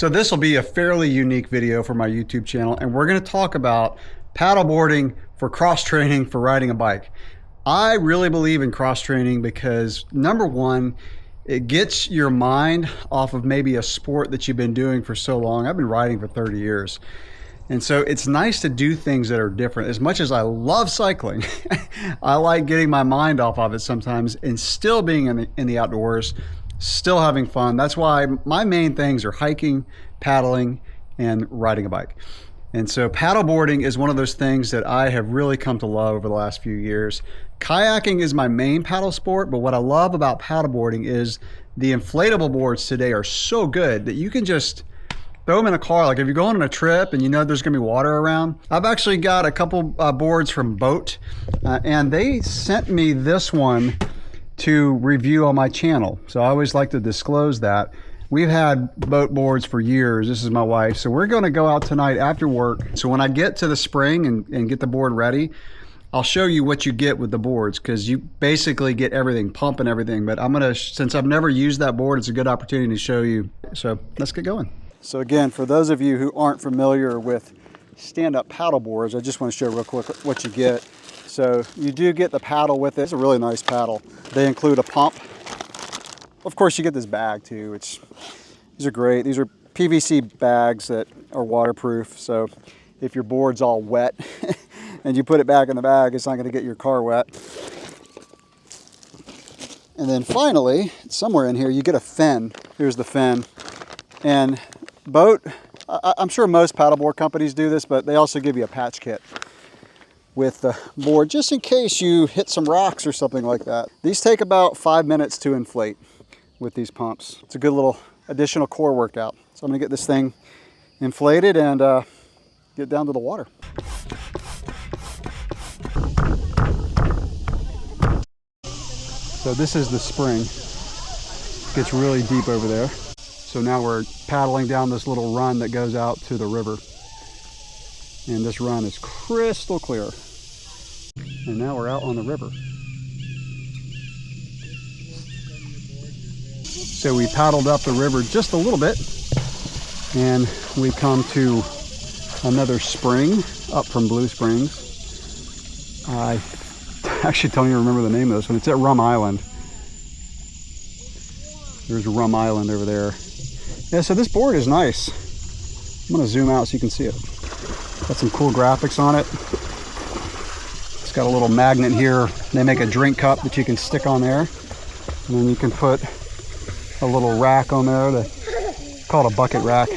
So this will be a fairly unique video for my YouTube channel, and we're going to talk about paddleboarding for cross training for riding a bike. I really believe in cross training because, number one, it gets your mind off of maybe a sport that you've been doing for so long. I've been riding for 30 years. And so it's nice to do things that are different. As much as I love cycling, I like getting my mind off of it sometimes and still being in the outdoors, still having fun. That's why my main things are hiking, paddling, and riding a bike. And so paddleboarding is one of those things that I have really come to love over the last few years. Kayaking is my main paddle sport, but what I love about paddleboarding is the inflatable boards today are so good that you can just throw them in a car. Like if you're going on a trip and you know there's gonna be water around. I've actually got a couple boards from Boat, and they sent me this one to review on my channel. So I always like to disclose that. We've had Boat boards for years. This is my wife. So we're gonna go out tonight after work. So when I get to the spring and get the board ready, I'll show you what you get with the boards, because you basically get everything, pump and everything. But I'm gonna, since I've never used that board, it's a good opportunity to show you. So let's get going. So again, for those of you who aren't familiar with stand-up paddle boards, I just wanna show real quick what you get. So you do get the paddle with it. It's a really nice paddle. They include a pump. Of course, you get this bag too. These are great. These are PVC bags that are waterproof. So if your board's all wet and you put it back in the bag, it's not gonna get your car wet. And then finally, somewhere in here, you get a fin. Here's the fin. And Boat, I'm sure most paddleboard companies do this, but they also give you a patch kit with the board just in case you hit some rocks or something like that. These take about 5 minutes to inflate with these pumps. It's a good little additional core workout. So I'm gonna get this thing inflated and get down to the water. So this is the spring. It gets really deep over there. So now we're paddling down this little run that goes out to the river. And this run is crystal clear. And now we're out on the river. So we paddled up the river just a little bit, and we come to another spring up from Blue Springs. I actually don't even remember the name of this one. It's at Rum Island. There's Rum Island over there. Yeah, so this board is nice. I'm gonna zoom out so you can see it. Got some cool graphics on it. It's got a little magnet here. They make a drink cup that you can stick on there. And then you can put a little rack on there, called a bucket rack.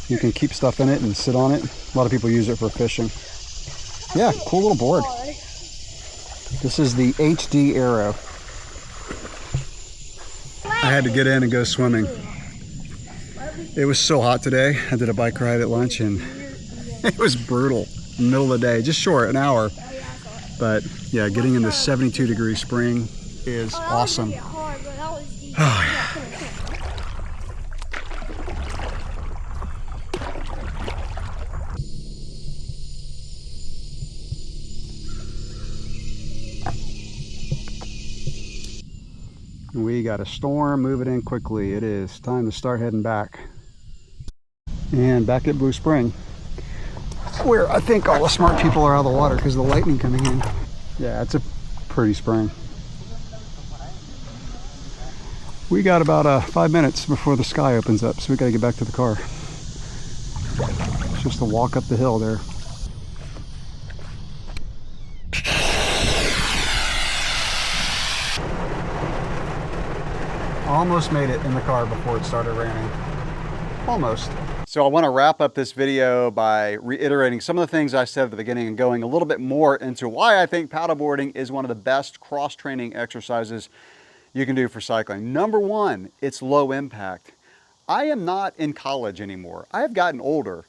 You can keep stuff in it and sit on it. A lot of people use it for fishing. Yeah, cool little board. This is the HD Aero. I had to get in and go swimming. It was so hot today. I did a bike ride at lunch and it was brutal. Middle of the day, just short, an hour. But yeah, getting in the 72-degree spring is awesome. Oh, yeah. We got a storm, move it in quickly. It is time to start heading back. And back at Blue Spring, where I think all the smart people are out of the water because of the lightning coming in. Yeah, it's a pretty spring. We got about 5 minutes before the sky opens up, so we gotta get back to the car. It's just a walk up the hill there. Almost made it in the car before it started raining. Almost. So I want to wrap up this video by reiterating some of the things I said at the beginning and going a little bit more into why I think paddleboarding is one of the best cross-training exercises you can do for cycling. Number one, it's low impact. I am not in college anymore. I have gotten older,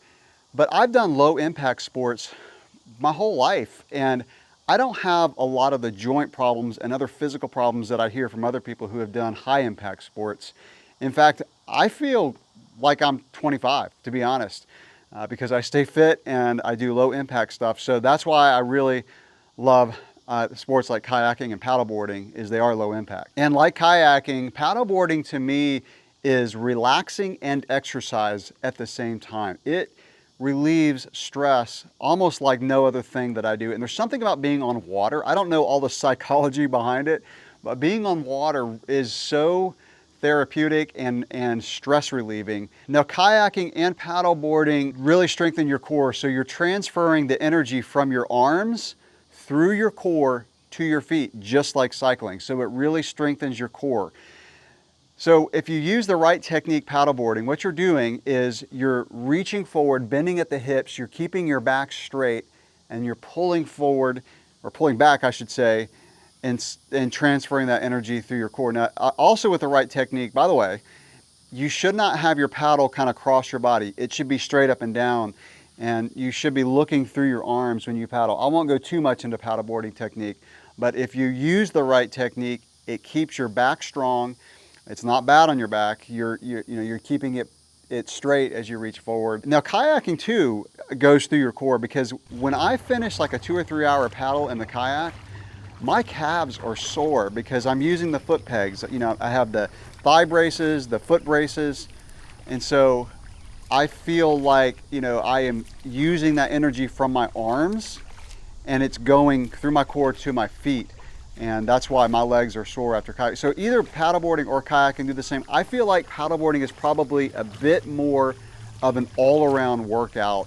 but I've done low impact sports my whole life, and I don't have a lot of the joint problems and other physical problems that I hear from other people who have done high impact sports. In fact, I feel like I'm 25, to be honest, because I stay fit and I do low impact stuff. So that's why I really love sports like kayaking and paddleboarding, is they are low impact. And like kayaking, paddleboarding to me is relaxing and exercise at the same time. It relieves stress almost like no other thing that I do. And there's something about being on water. I don't know all the psychology behind it, but being on water is so therapeutic and stress relieving. Now, kayaking and paddleboarding really strengthen your core, so you're transferring the energy from your arms through your core to your feet, just like cycling. So it really strengthens your core. So if you use the right technique paddleboarding, what you're doing is you're reaching forward, bending at the hips, you're keeping your back straight, and you're pulling forward, or pulling back, I should say, and transferring that energy through your core. Now, also with the right technique, by the way, you should not have your paddle kind of cross your body. It should be straight up and down, and you should be looking through your arms when you paddle. I won't go too much into paddleboarding technique, but if you use the right technique, it keeps your back strong. It's not bad on your back. You're keeping it straight as you reach forward. Now, kayaking too goes through your core, because when I finish like a 2 or 3 hour paddle in the kayak, my calves are sore because I'm using the foot pegs. You know, I have the thigh braces, the foot braces, and so I feel like, you know, I am using that energy from my arms and it's going through my core to my feet. And that's why my legs are sore after kayaking. So either paddleboarding or kayaking do the same. I feel like paddleboarding is probably a bit more of an all-around workout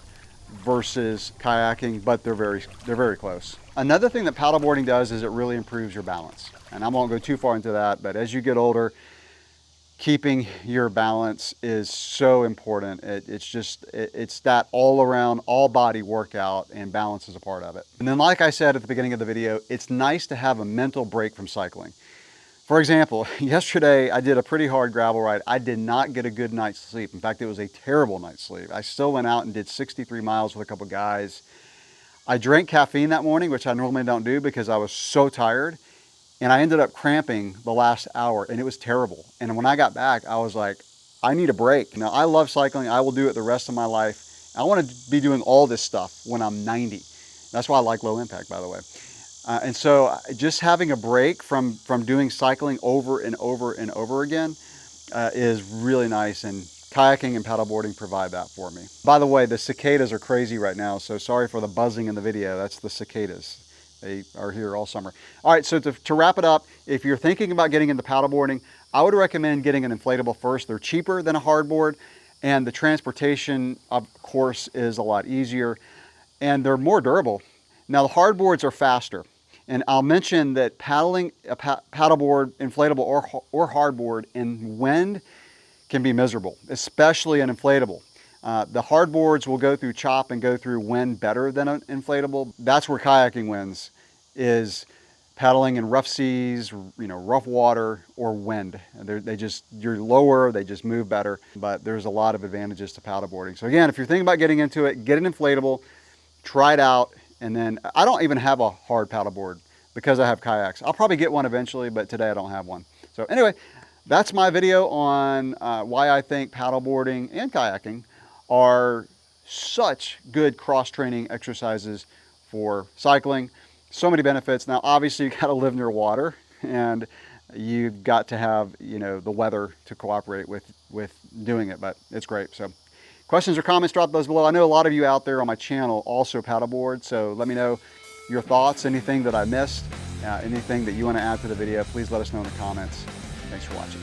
versus kayaking, but they're very close. Another thing that paddleboarding does is it really improves your balance. And I won't go too far into that, but as you get older, keeping your balance is so important. It's that all around, all body workout, and balance is a part of it. And then, like I said at the beginning of the video, it's nice to have a mental break from cycling. For example, yesterday I did a pretty hard gravel ride. I did not get a good night's sleep. In fact, it was a terrible night's sleep. I still went out and did 63 miles with a couple guys. I drank caffeine that morning, which I normally don't do because I was so tired. And I ended up cramping the last hour, and it was terrible. And when I got back, I was like, I need a break. Now, I love cycling. I will do it the rest of my life. I want to be doing all this stuff when I'm 90. That's why I like low impact, by the way. And so just having a break from doing cycling over and over and over again is really nice. And kayaking and paddleboarding provide that for me. By the way, the cicadas are crazy right now, so sorry for the buzzing in the video. That's the cicadas. They are here all summer. All right, so to wrap it up, if you're thinking about getting into paddleboarding, I would recommend getting an inflatable first. They're cheaper than a hardboard, and the transportation, of course, is a lot easier, and they're more durable. Now, the hardboards are faster, and I'll mention that paddling a paddleboard, inflatable or hardboard in wind can be miserable, especially an inflatable. The hardboards will go through chop and go through wind better than an inflatable. That's where kayaking wins, is paddling in rough seas, you know, rough water or wind. You're lower, they just move better, but there's a lot of advantages to paddleboarding. So again, if you're thinking about getting into it, get an inflatable, try it out, and then I don't even have a hard paddleboard because I have kayaks. I'll probably get one eventually, but today I don't have one. So anyway, that's my video on why I think paddleboarding and kayaking are such good cross-training exercises for cycling. So many benefits. Now, obviously, you got to live near water, and you've got to have, you know, the weather to cooperate with doing it, but it's great. So questions or comments, drop those below. I know a lot of you out there on my channel also paddleboard, so let me know your thoughts, anything that I missed, anything that you want to add to the video. Please let us know in the comments. Thanks for watching.